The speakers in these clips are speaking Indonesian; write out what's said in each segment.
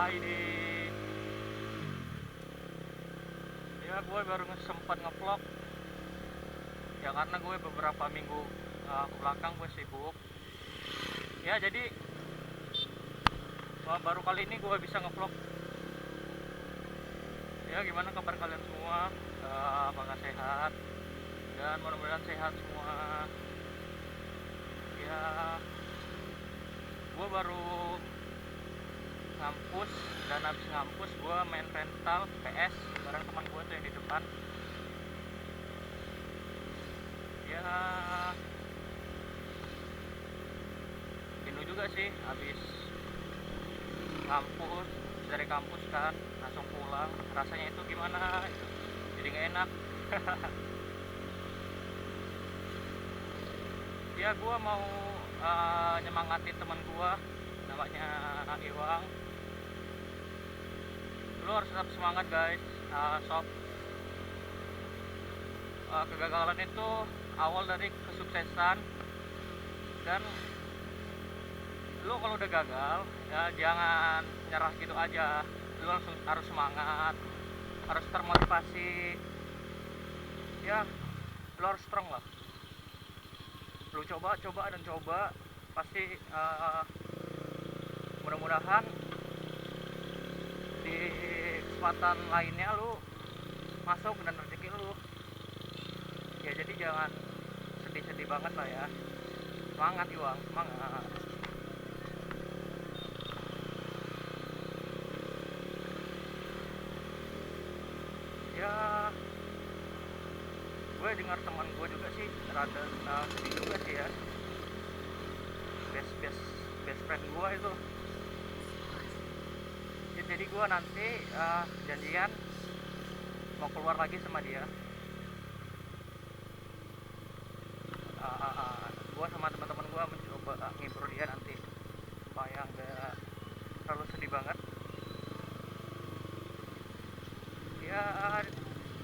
ini ya gue baru sempat ngevlog ya karena gue beberapa minggu ke belakang gue sibuk ya, jadi baru kali ini gue bisa ngevlog ya. Gimana kabar kalian semua, apakah sehat? Dan mudah-mudahan sehat semua ya. Gue baru ngampus, dan habis ngampus gue main rental PS bareng teman gue tuh yang di depan ya. Jenuh juga sih habis kampus, dari kampus kan langsung pulang, rasanya itu gimana gitu. Jadi nggak enak. Ya gue mau nyemangatin teman gue namanya Iwang. Lu harus tetap semangat guys, sob. Kegagalan itu awal dari kesuksesan, dan lu kalau udah gagal ya jangan nyerah gitu aja. Lu langsung harus semangat, harus termotivasi ya. Lu harus strong lah. Lu coba dan coba, pasti mudah-mudahan di kesempatan lainnya lu masuk dan rezeki lu ya. Jadi jangan sedih-sedih banget lah ya. Semangat Iwang, semangat ya. Gue dengar teman gue juga sih rada sedih juga sih ya. Best friend gue itu ya, jadi gue nanti janjian mau keluar lagi sama dia. Gue sama teman-teman gue mencoba ngibur dia nanti supaya nggak terlalu sedih banget ya.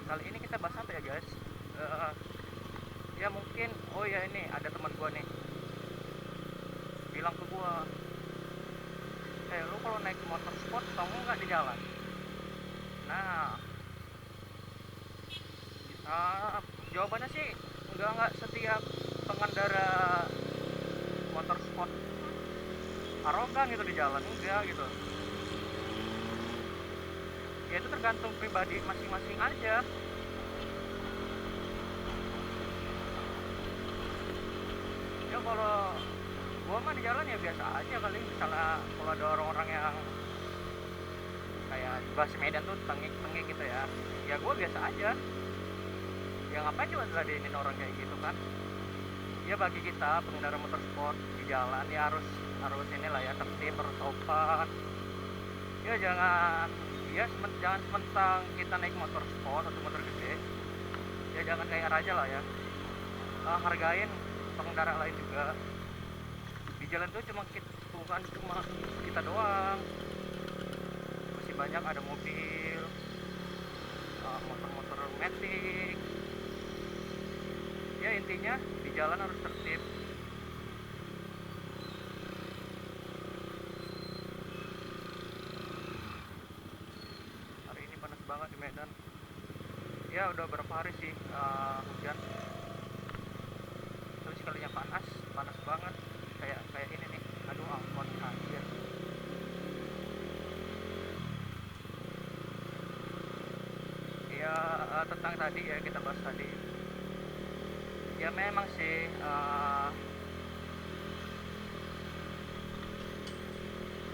Kali ini kita bahas apa ya guys? Ya mungkin, oh ya ini ada teman gue nih bilang ke gue, lu kalau naik motor sport kamu nggak di jalan? Nah, jawabannya sih nggak setiap pengendara motor sport arogan gitu di jalan, enggak gitu ya. Itu tergantung pribadi masing-masing aja ya. Kalau gua mah di jalan ya biasa aja kali. Misalnya kalau ada orang-orang yang kayak di bahasa Medan tuh tengik-tengik gitu ya gua biasa aja ya. Ngapain cuma ngeladenin orang kayak gitu kan ya. Bagi kita pengendara motor sport di jalan ya harus inilah ya, tertib, harus sopan ya. Jangan sementang kita naik motor sport atau motor gede ya, jangan kayak raja lah ya. Hargain pengendara lain juga. Di jalan tuh bukan cuma kita doang, masih banyak ada mobil, motor-motor matic ya. Intinya di jalan harus tertib. Hari ini panas banget di Medan ya. Udah berapa hari sih hujan, terus sekalinya panas banget kayak ini nih. Aduh ampun, anjir ya. Tentang tadi ya, kita bahas tadi ya. Memang sih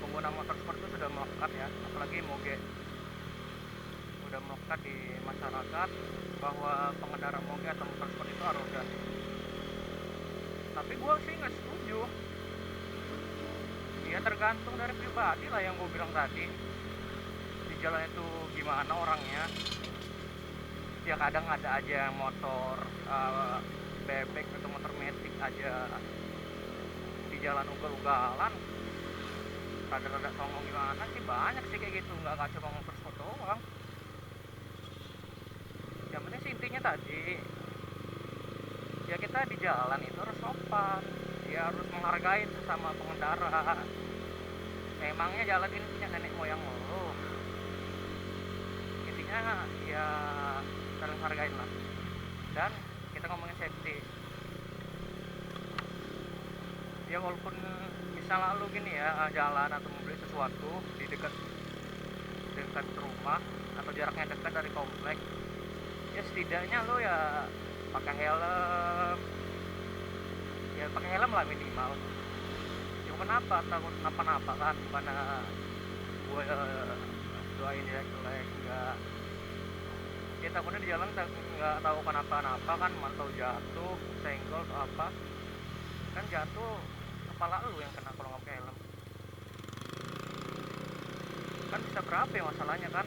pengguna motor sport itu sudah melekat ya, apalagi moge udah melekat di masyarakat bahwa pengendara moge atau motor sport itu arogan. Tapi gue sih nggak setuju ya. Tergantung dari pribadi lah, yang gue bilang tadi. Di jalan itu gimana orangnya ya. Kadang ada aja yang motor bebek atau motor metik aja di jalan ugal-ugalan, rada-rada songong gimana sih. Banyak sih kayak gitu, nggak cuma motor sport doang. Yang penting sih intinya tadi ya, kita di jalan itu harus sopan ya, harus menghargai sesama pengendara emangnya jalan ini punya nenek moyang lo. Intinya ya saling hargain lah. Dan kita ngomongin safety, ya walaupun misalnya lu gini ya jalan atau membeli sesuatu di dekat rumah atau jaraknya dekat dari komplek, ya setidaknya lu ya pakai helm, ya pakai helm lah minimal. Ya kenapa takut kenapa-napa kan, bukannya gue doain jelek-jelek, enggak. Ya takutnya di jalan nggak tahu kenapa-napa kan, mantau jatuh, senggol atau apa kan, jatuh kepala lu yang kena kalau nggak pakai helm kan bisa berapa ya masalahnya kan.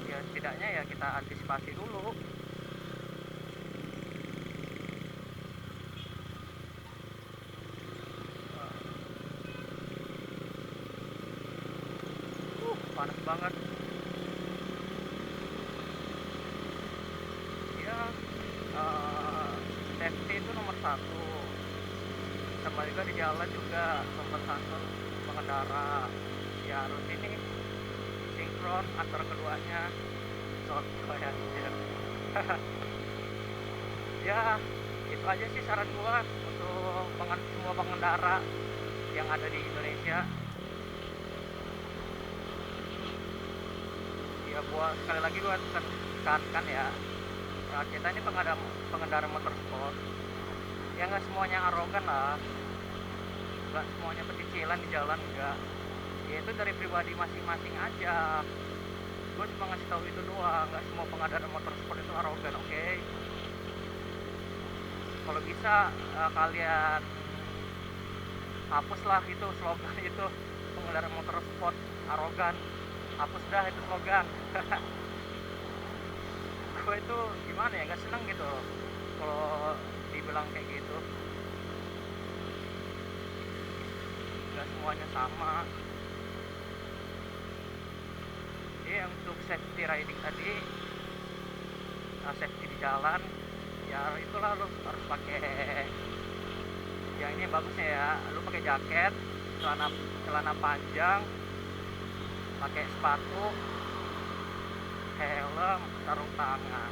Ya setidaknya ya kita antisipasi dulu. Panas banget ya. Safety itu nomor satu, sama juga di jalan juga nomor satu pengendara ya harus ini sinkron antara keduanya. Soalnya ya itu aja sih saran gua untuk semua pengendara yang ada di Indonesia. Ya buat sekali lagi gua tekankan ya, kita ini pengendara motorsport ya, nggak semuanya arogan lah, nggak semuanya pecicilan di jalan, enggak. Ya itu dari pribadi masing-masing aja. Gue cuma ngasih tahu itu doang, nggak semua pengendara motorsport itu arogan, oke? Kalau bisa kalian hapuslah itu slogan itu, pengendara motorsport arogan, hapus dah itu slogan. Gue itu gimana ya, nggak seneng gitu kalau dibilang kayak gitu. Nggak semuanya sama. Untuk safety riding tadi, safety di jalan ya itulah, lu harus pakai yang ini bagusnya ya, lu pakai jaket, celana panjang, pakai sepatu, helm, sarung tangan.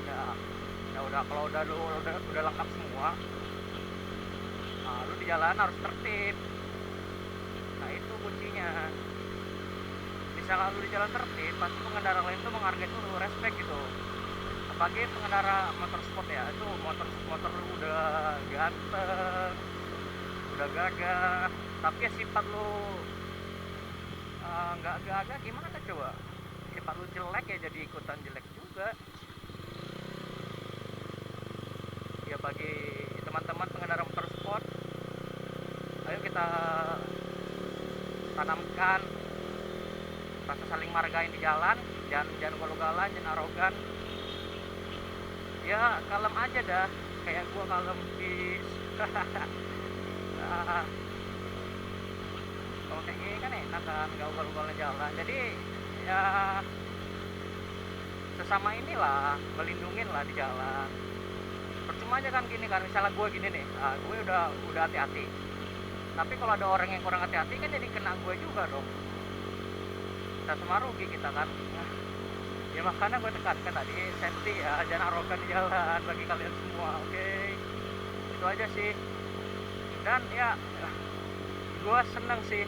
Ya udah, kalau udah lengkap semua, nah, lu di jalan harus tertib. Nah itu kuncinya. Misalnya lu di jalan tertib, pasti pengendara lain tuh menghargai lu, respect gitu. Apalagi pengendara motorsport ya, itu motor lu udah ganteng, udah gagah, tapi ya sifat lu nggak gagah, gimana coba? Sifat lu jelek ya jadi ikutan jelek juga. Ya bagi teman-teman pengendara motorsport, ayo kita tanamkan rasa saling menghargai di jalan, jangan ugal-ugalan, jangan arogan. Ya kalem aja dah, kayak gua kalem bis. Kalau kayak gini kan enak kan, gak ugal-ugalan jalan. Jadi ya sesama inilah, melindungin lah di jalan. Percuma aja kan gini kan, misalnya gue gini nih, gue udah hati-hati, tapi kalau ada orang yang kurang hati-hati kan jadi kena gue juga dong. Kita semua rugi kita kan. Ya makanya gue tekankan tadi, safety ya, jangan arogan di jalan bagi kalian semua, oke? Itu aja sih. Dan ya gue seneng sih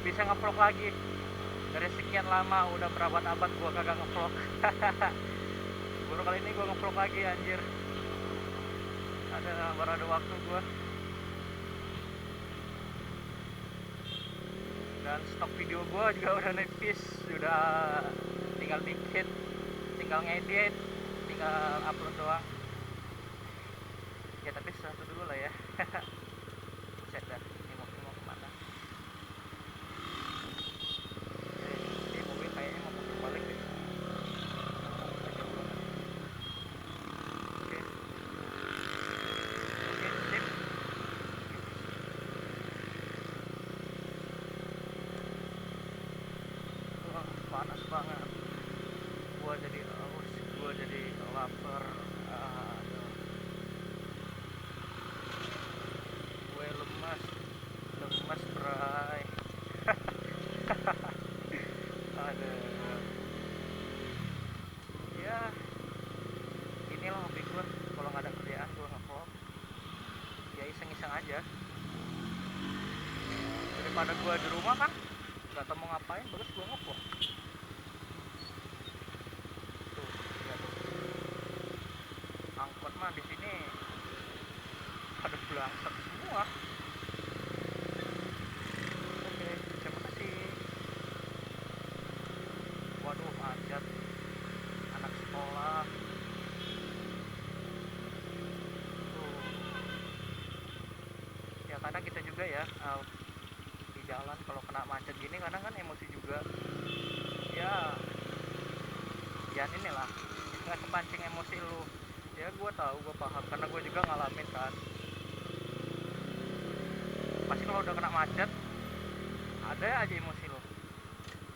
bisa nge-vlog lagi. Dari sekian lama, udah berabad-abad gue kagak nge-vlog. Baru kali ini gue nge-vlog lagi, anjir. Baru ada waktu gue. Dan stok video gue juga udah nipis, sudah tinggal dikit, tinggal ngedit, tinggal upload doang. Ya tapi satu dulu lah ya. Set dah, ini mau kemana? Ini mobil kayaknya mau putar balik deh. Oke, sip. Wah, panas banget. Gua jadi haus, gua jadi lapar. Aduh. Gue lemas berat. daripada gue di rumah kan nggak tahu mau ngapain, bagus gue ngevlog. Tuh, lihat tuh. Angkot mah di sini pada belangsek semua. Oke, terima kasih. Waduh, macet. Anak sekolah. Tuh. Ya kadang kita juga ya di jalan kalau kena macet gini kadang kan emosi juga. Ya, jangan inilah. Nggak kepancing emosi lu. Ya gue tahu, gue paham karena gue juga ngalamin kan. Pasti kalau udah kena macet ada aja emosi lo.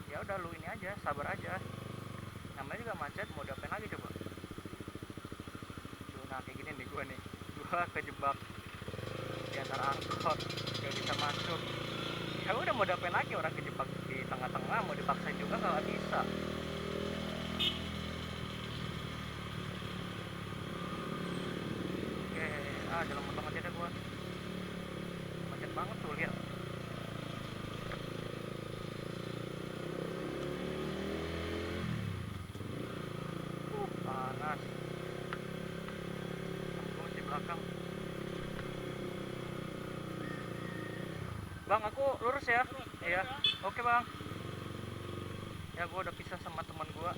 Ya udah lu ini aja, sabar aja. Namanya juga macet, mau diapain lagi coba. Tuh, nah kayak gini nih gue nih. Gue kejebak di antara angkot, gak bisa masuk. Ya udah mau diapain lagi, orang kejebak di tengah-tengah, mau dipaksain juga nggak bisa. Oke, jalan motong aja deh gue. Macet banget tuh, lihat. Panas. Tembus di belakang. Bang, aku lurus ya. Iya. Oke bang. Ya gue udah pisah sama teman gue.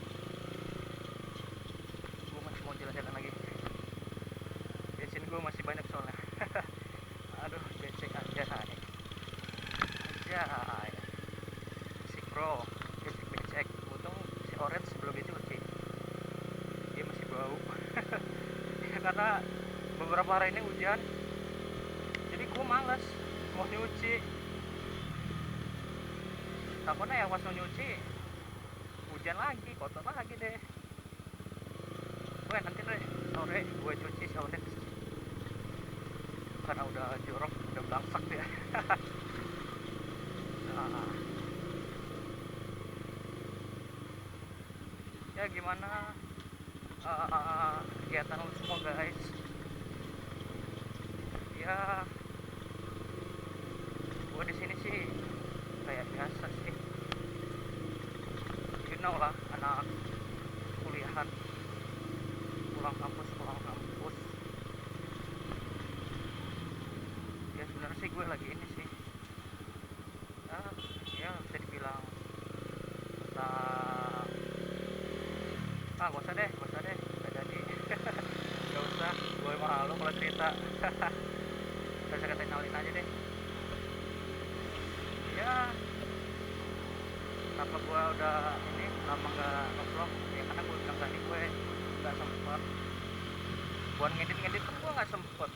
Gue masih mau jalan-jalan lagi. Bensin gue masih banyak soalnya. Aduh, becek aja nih. Aja. Si Pro, becek. Untung si Orange belum dicuci. Dia masih bau. Karena beberapa hari ini hujan. Jadi gue males mau nyuci. Takutnya yang pas mau nyuci hujan lagi, kotor lagi deh. Gue nanti deh sore gue cuci sore karena udah jorok, udah belangsak ya. Nah, ya gimana kegiatan lu semua guys? Ya gue di sini sih kayak biasa sih, you know lah, anak kuliahan, pulang kampus. Ya sebenarnya sih gue lagi ini sih, ya bisa dibilang tentang gak usah deh gak jadi. Gak usah, gue malu kalau cerita. Gak usah kenalin aja deh. Ya kenapa gue udah ini lama gak nge-vlog ya karena gue bilang tadi gue gak sempet buat ngedit kan, gue gak sempet.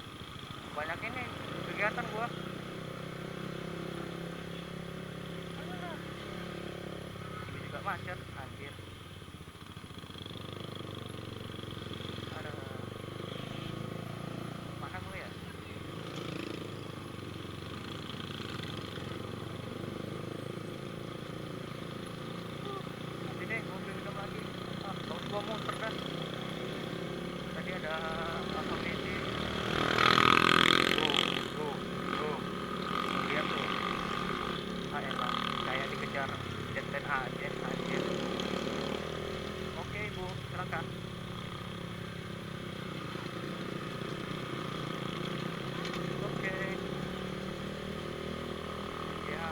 Banyak ini kegiatan gue. Ini juga macet anjir. Ada mana gue ya? Nanti deh gue minum lagi. Tahun gue mau cerdas. Tadi ada apa ini? Tuh, lihat tuh. Elah, kayak dikejar deadline aja anjir. Oke ibu, silakan. Oke. Ya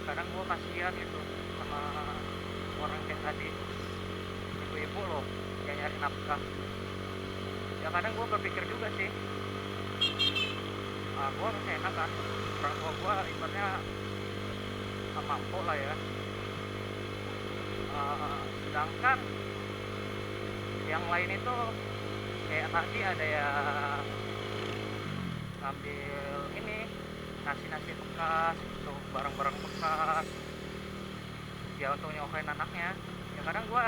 kadang gue kasihan gitu sama orang kayak tadi, ibu-ibu loh yang nyari nafkah. Ya kadang gue berpikir juga sih, gue masih enak kan, orang tua gue ibaratnya mampu lah ya. Sedangkan yang lain itu kayak tadi ada yang ngambil ini nasi bekas, untuk barang-barang bekas ya untuk nyokoin anaknya. Ya kadang gue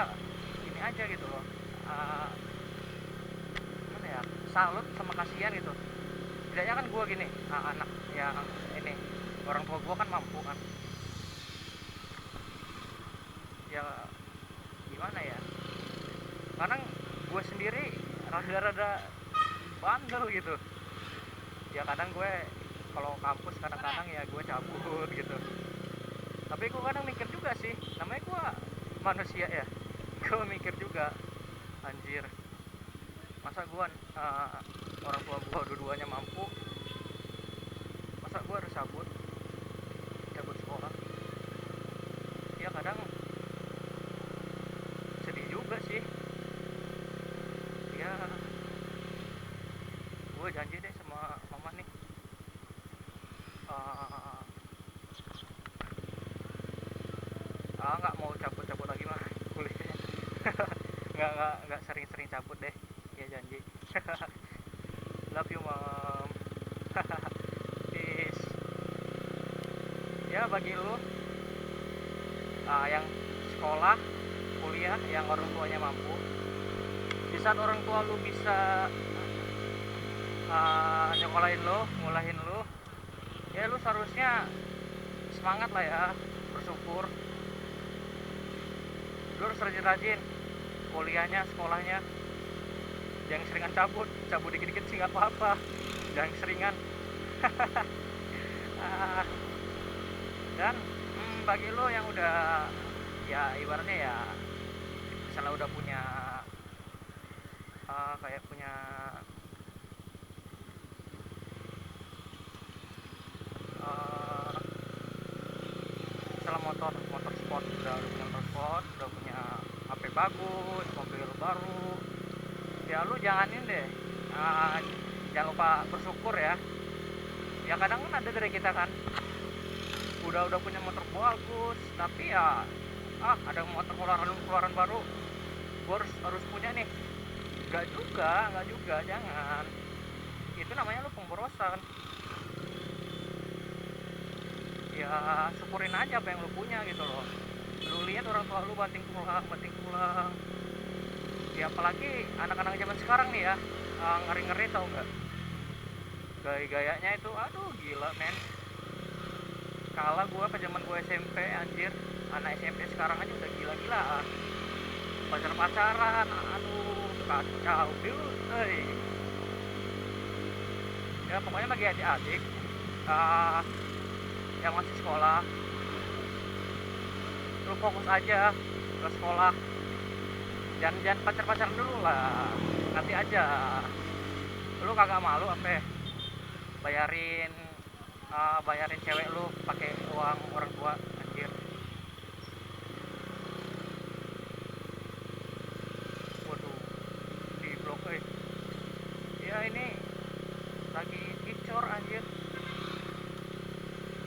ini aja gitu loh, gimana ya, salut sama kasihan gitu. Setidaknya kan gue gini, anak yang ini orang tua gue kan mampu kan, ya gimana ya, kadang gue sendiri rada-rada bandel gitu. Ya kadang gue kalau kampus kadang-kadang ya gue cabut gitu. Tapi gue kadang mikir juga sih, namanya gue manusia ya, gue mikir juga, anjir, masa gue orang tua gue dua-duanya mampu, masa gue harus cabut sekolah. Ya kadang sedih juga sih. Ya gue janji deh sama mama nih, nggak mau cabut-cabut lagi mah kuliahnya. nggak sering-sering cabut deh, ya janji. Love you mom. Peace. Ya bagi lu yang sekolah kuliah yang orang tuanya mampu, di saat orang tua lu bisa nyekolahin lu, ngulahin lu, ya lu seharusnya semangat lah ya, bersyukur. Lu harus rajin-rajin kuliahnya, sekolahnya, jangan seringan cabut dikit-dikit sih nggak apa-apa, jangan seringan. Dan bagi lo yang udah, ya ibaratnya ya, misalnya udah punya kayak punya misalnya motor sport, udah punya motor sport, udah punya HP bagus, mobil baru, ya lu janganin deh, jangan lupa bersyukur ya. Ya kadang kan ada dari kita kan udah punya motor bagus, tapi ya ada motor keluaran baru, gue harus punya nih. Nggak juga, jangan. Itu namanya lu pemborosan. Ya syukurin aja apa yang lu punya gitu loh. Lu lihat orang tua lu banting tulang. Ya apalagi anak-anak zaman sekarang nih ya, ngeri-ngeri tau nggak? Gaya-gayanya itu aduh gila men. Kala gue ke zaman gue SMP, anjir, anak SMP sekarang aja udah gila-gilaan, pacaran, aduh kacau dulu. Ya pokoknya bagi adik-adik yang masih sekolah, lu fokus aja ke sekolah, jangan pacaran dulu lah, nanti aja. Lu kagak malu apa bayarin cewek lu pakai uang orang tua, anjir. Waduh, di blok ya ini lagi dicor anjir,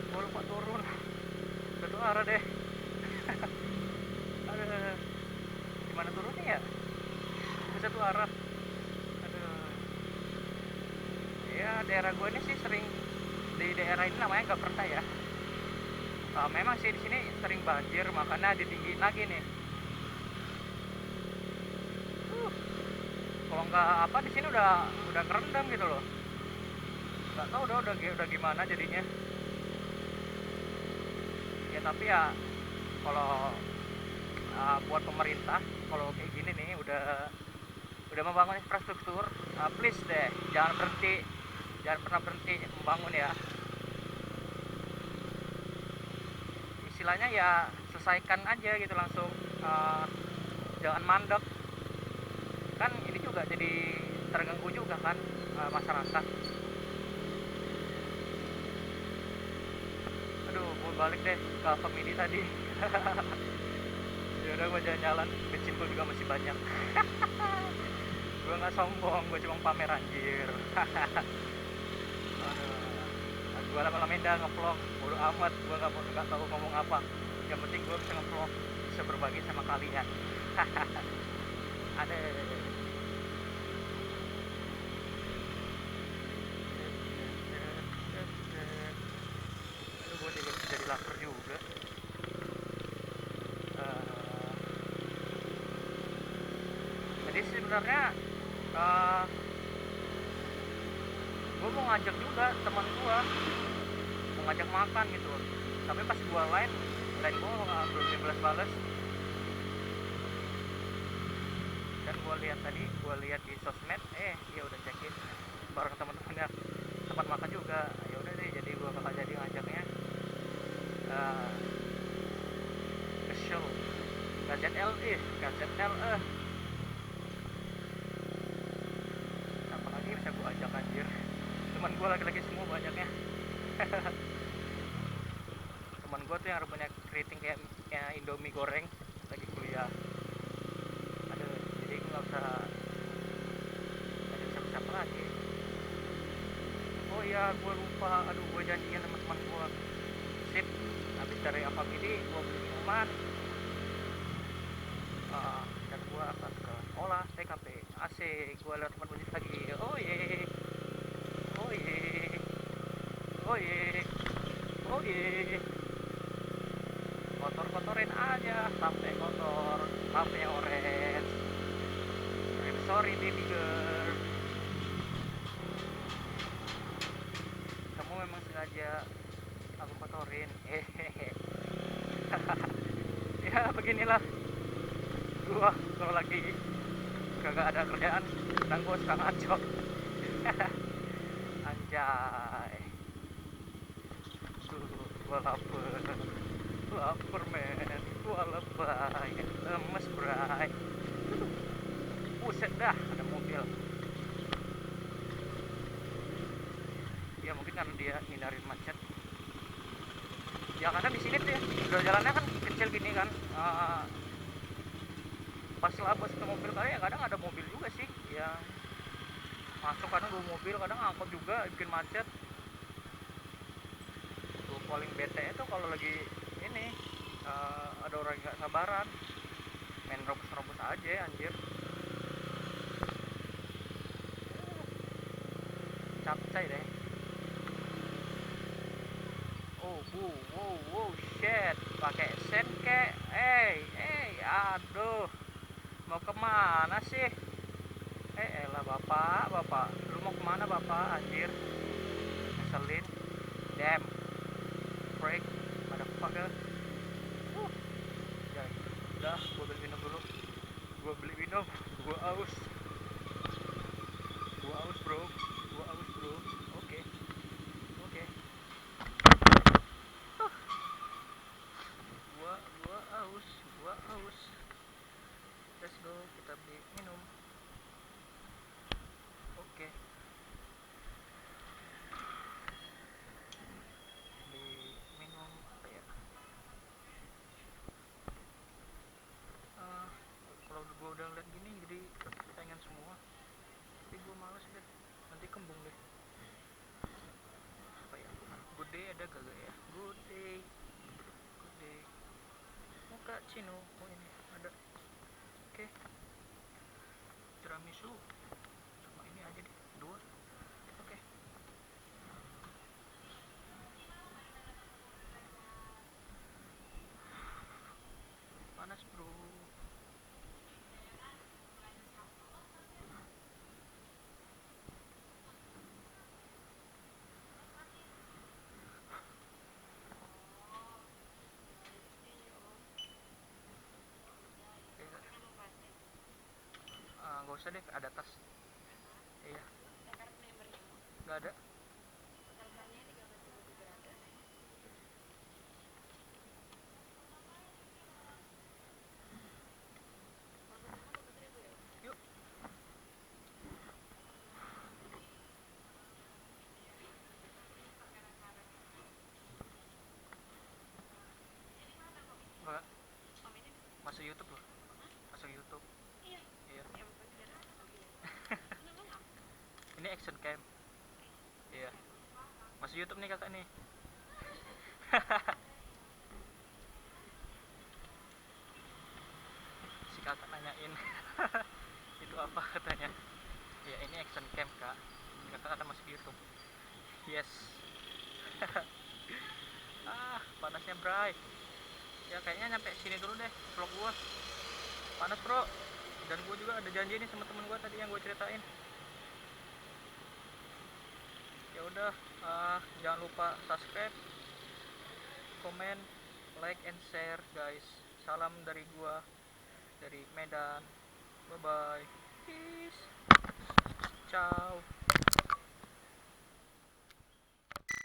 gua lupa turun satu arah deh. Aduh, gimana turunnya ya, satu arah. Aduh, ya daerah gua ini sih sering, di daerah ini namanya nggak pernah ya. Memang sih di sini sering banjir, makanya ditinggiin lagi nih. Kalau nggak apa di sini udah kerendam gitu loh. Nggak tahu udah gimana jadinya. Ya tapi ya kalau buat pemerintah kalau kayak gini nih udah membangun infrastruktur, please deh jangan pernah berhenti membangun ya. Istilahnya ya selesaikan aja gitu langsung, jangan mandek. Kan ini juga jadi terganggu juga kan masyarakat. Aduh, gue balik deh ke Family tadi. Ya udah, gue jalan-jalan, bensin gue juga masih banyak. Gue nggak sombong, gue cuma pamer anjir. Gue lama-lama dah nge-vlog, bodo amat, gue nggak tahu ngomong apa. Yang penting gue bisa nge-vlog, bisa berbagi sama kalian. Ada. Aduh, gue jadi lapar juga. Jadi sebenarnya gue mau ngajak juga teman gue, mau ngajak makan gitu, tapi pas gue line gue belum dibalas. Dan gue lihat di sosmed, dia udah check-in bareng teman-temannya tempat makan juga. Ya udah deh, jadi KZL KZL apa lagi bisa gua ajak anjir, teman gua laki-laki semua banyaknya. Teman gua tuh yang punya keriting kayak Indomie goreng lagi kuliah. Aduh, jadi gua nggak bisa siapa lagi. Oh iya, gua lupa, aduh gua janjian sama teman gua. Sip, habis dari Alfamidi gua beli minuman. Dan gua akan ke sekolah TKP. Asik, gua lihat teman bunyi lagi. Oh ye, oh ye, oh ye, oh ye. Kotor-kotorin aja sampai kotor, sampai orange. I'm sorry baby girl. Kamu memang sengaja aku kotorin. Hehehe. Ya beginilah gua kalau lagi kagak ada kerjaan dan gua suka ngaco. Anjay. Gua lapar men, gua lebay, lemes bray. Buset dah, ada mobil. Ya mungkin karena dia hindarin macet. Ya kadang di sini tuh ya, udah jalannya kan kecil gini kan. Pas labas ke mobil kayak kadang ada mobil juga sih yang masuk, kadang 2 mobil, kadang angkot juga bikin macet. Tuh paling bete itu kalau lagi ini ada orang nggak sabaran main robos aja anjir. Capcay deh. Oh wow shit, pakai sen kek. Aduh, mau kemana sih? Elah bapak, lu mau kemana bapak anjir? Ngeselin. Damn, break, motherfucker. Ya, udah, gua beli minum dulu. Gua aus bro. Oke. Gua aus. Let's go, kita beli minum. Oke. Beli minum apa ya? Kalau gua udah ngeliat gini jadi pengen semua. Tapi gua males deh. Nanti kembung deh. Apa ya? Good day ada gak ya? Good day. Muka Cino, oh ini ada. Oke. Tiramisu sama ini aja deh, 2. Oke. Panas bro. Gak usah deh, ada tas. Iya, gak ada. Yuk. Enggak. Masuk YouTube loh. Masuk YouTube. Iya. Ini action cam. Iya. Masuk YouTube nih kakak nih. Si kakak nanyain itu apa katanya. Ya ini action cam kak. Kakak akan masuk YouTube. Yes. Panasnya bray. Ya kayaknya nyampe sini dulu deh vlog gua. Panas bro. Dan gua juga ada janji nih sama temen gua tadi yang gua ceritain. Ya udah, jangan lupa subscribe, komen, like and share guys. Salam dari gua, dari Medan. Bye bye. Peace. Ciao.